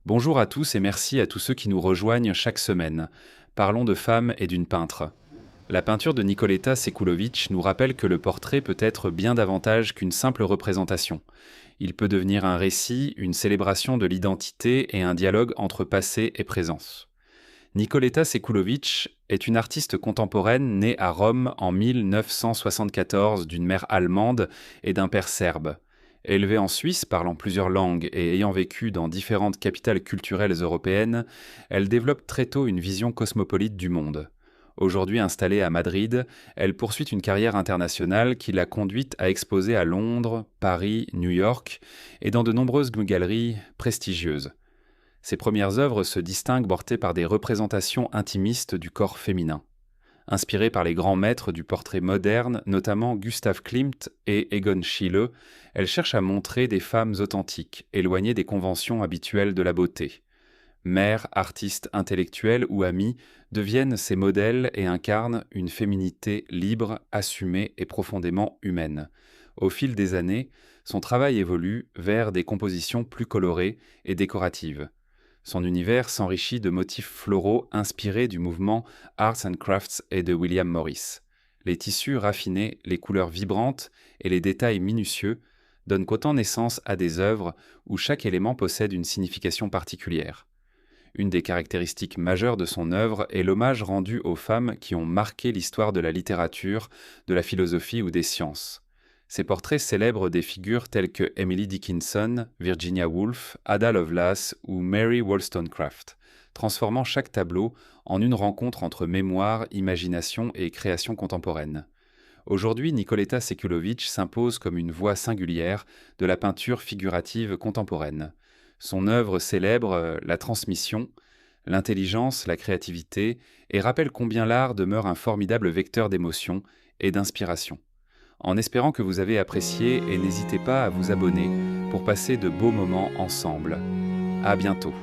Bonjour à tous et merci à tous ceux qui nous rejoignent chaque semaine. Parlons de femmes et d'une peintre. La peinture de Nicoleta Sekulovic nous rappelle que le portrait peut être bien davantage qu'une simple représentation. Il peut devenir un récit, une célébration de l'identité et un dialogue entre passé et présence. Nicoleta Sekulovic est une artiste contemporaine née à Rome en 1974 d'une mère allemande et d'un père serbe. Élevée en Suisse, parlant plusieurs langues et ayant vécu dans différentes capitales culturelles européennes, elle développe très tôt une vision cosmopolite du monde. Aujourd'hui installée à Madrid, elle poursuit une carrière internationale qui l'a conduite à exposer à Londres, Paris, New York et dans de nombreuses galeries prestigieuses. Ses premières œuvres se distinguent portées par des représentations intimistes du corps féminin. Inspirée par les grands maîtres du portrait moderne, notamment Gustav Klimt et Egon Schiele, elle cherche à montrer des femmes authentiques, éloignées des conventions habituelles de la beauté. Mères, artistes intellectuelles ou amies deviennent ses modèles et incarnent une féminité libre, assumée et profondément humaine. Au fil des années, son travail évolue vers des compositions plus colorées et décoratives. Son univers s'enrichit de motifs floraux inspirés du mouvement Arts and Crafts et de William Morris. Les tissus raffinés, les couleurs vibrantes et les détails minutieux donnent autant naissance à des œuvres où chaque élément possède une signification particulière. Une des caractéristiques majeures de son œuvre est l'hommage rendu aux femmes qui ont marqué l'histoire de la littérature, de la philosophie ou des sciences. Ses portraits célèbrent des figures telles que Emily Dickinson, Virginia Woolf, Ada Lovelace ou Mary Wollstonecraft, transformant chaque tableau en une rencontre entre mémoire, imagination et création contemporaine. Aujourd'hui, Nicoleta Sekulovic s'impose comme une voix singulière de la peinture figurative contemporaine. Son œuvre célèbre la transmission, l'intelligence, la créativité et rappelle combien l'art demeure un formidable vecteur d'émotion et d'inspiration. En espérant que vous avez apprécié et n'hésitez pas à vous abonner pour passer de beaux moments ensemble. À bientôt.